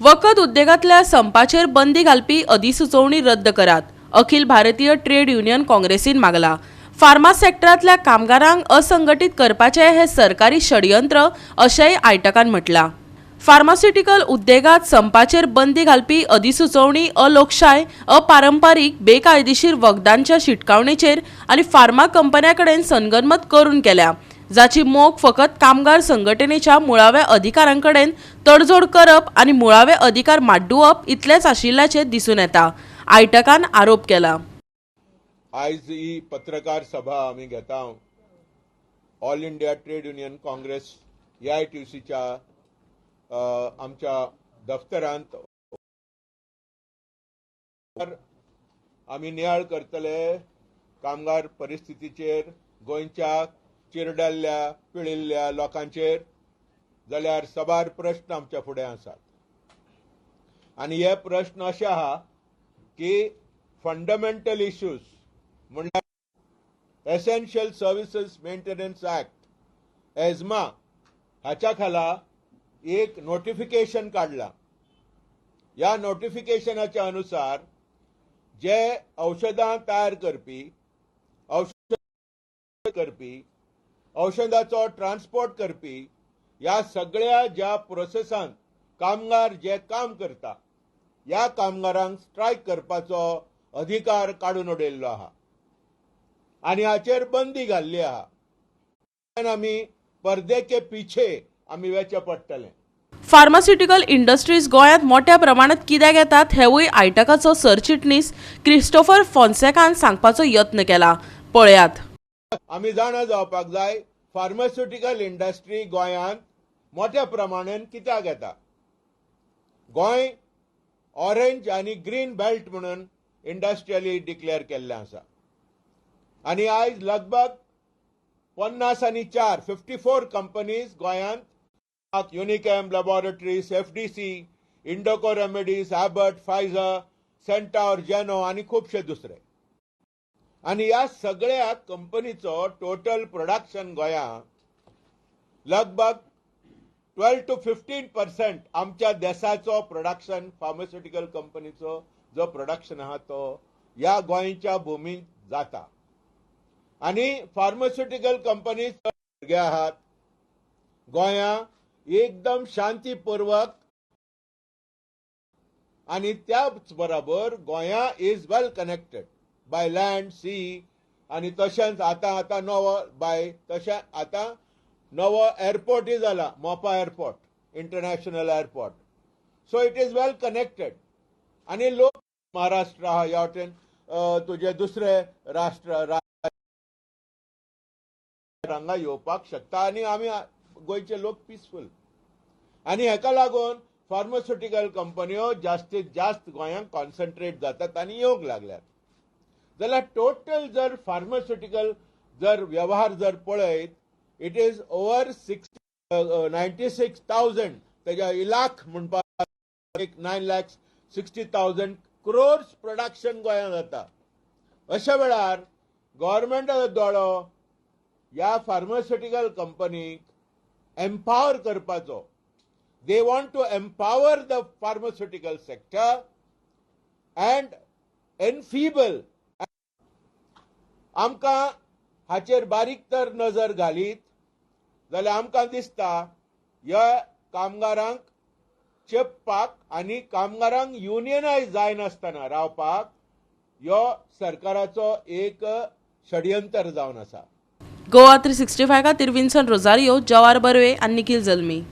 वखद उद्योगातल्या संपाचेर बंदी घालपी अधिसुचोवणी रद्द करात, अखिल भारतीय ट्रेड युनियन काँग्रेसीन मागला। फार्मा सेक्टरांतल्या कामगारांक असंघटीत करपाचे हे सरकारी षडयंत्र अशेंय आयटकान म्हटलां। फार्मास्युटिकल उद्देगात संपाचेर बंदी घालपी अधिसुचोवणी अलोकशाय, अपारंपारीक, बेकायदेशीर वखदांच्या शिटकावणेचेर आनी फार्मा कंपन्यांकडेन संगनमत करून केल्या, जाची मोख फकत कामगार संघटनेच्या मुळाव्या अधिकारांकडेन तडजोड करप आनी मुळावे अधिकार माड्डुवप इतलेच आशिल्ल्याचे दिसून येता, आयटकान आरोप केला। आयज ही पत्रकार सभा आम्ही घेता all India trade union congress AITUCच्या आमच्या दफ्तरांत आम्ही नियाळ करतले कामगार परिस्थितीचेर, गोंयच्या चिरडल्ल्या पिळिल्ल्या लोकांचेर। जाल्यार सबार प्रश्न आमच्या फुडें आसात आनी हे प्रश्न अशे आहा की फंडामेंटल इश्यूज म्हणल्यार essential services maintenance act asthma हाच्या खाला एक नोटिफिकेशन काढला। या नोटिफिकेशनाच्या अनुसार जे औषधां तयार करपी, औषधाचो ट्रान्सपोर्ट करपी, या सगळ्या ज्या प्रोसेसांत कामगार जे काम करता, या कामगारांक स्ट्रायक करपाचो अधिकार काडून उडयल्लो आहा आनी हाचेर बंदी घाल्ली आहा। आमी पर्दे के पीछे आमी वेचे पडटले। फार्मास्युटिकल इंडस्ट्रीज गोंयांत मोठ्या प्रमाणात कित्याक येतात हेवूय आयटकाचो सरचिटणीस क्रिस्टोफर फॉन्सेकान सांगपाचो यत्न केला। पळयात। आमी जाणा जावपाक जाय फार्मास्युटिकल इंडस्ट्री गोंयांत मोठ्या प्रमाणान कित्याक येता। गोंय ऑरेंज आनी ग्रीन बेल्ट म्हणून इंडस्ट्रियली डिक्लेअर केल्लें आसा आनी आयज लगभग 54 कंपनीज गोंयांत, Unichem laboratories, FDC, Indoco remedies, Abbott, Pfizer, Centaur, Geno आनी खुबशे दुसरे। आनी ह्या सगळ्या कंपनीचो टोटल प्रोडक्शन गोंयांत लगभग 12 to 15% आमच्या देशाचो प्रोडक्शन फार्मास्युटिकल कंपनीचो जो प्रोडक्शन आहा तो ह्या गोंयच्या भूमीत जाता। आनी फार्मास्युटिकल कंपनी भुरगे आहात गोंया एकदम शांतीपूर्वक आनी त्याच बरोबर गोंया is well connected by land, sea आनी तशेंच आतां नवो एअरपोर्टूय जाला, Mopa airport, international airport. So it is well connected आनी लोक महाराष्ट्र आहा ह्या वटेन तुजे दुसरे राष्ट्र हांगा येवपाक शकता आनी आमी गोंयचे लोक पीसफूल आनी हेका लागून फार्मास्युटिकल कंपन्यो जास्तीत जास्त गोंयांत कॉन्सन्ट्रेट जातात आनी येवंक लागल्यात। जाल्यार टोटल जर फार्मास्युटिकल जर व्यवहार जर पळयत, इट इज ओवर 96,000 तेजा इलाख म्हणपाक 9,60,000 crores प्रोडक्शन गोंयांत जाता। अशा वेळार गव्हर्नमेंटाचो दोळो या फार्मास्युटिकल कंपनीक एम्पावर करपाचो। They want to empower the pharmaceutical sector and enfeeble. आमकां हाचेर बारीक तर नजर घालीत जाल्यार आमकां दिसता ह्या कामगारांक चेपपाक आनी कामगारांक युनियनायज जायनासतना रावपाक ह्यो सरकाराचो एक षडयंत्र जावन आसा। गोवा 365 खातीर विन्सन रोजारियो, जवार बर्वे आनी निखिल जल्मी।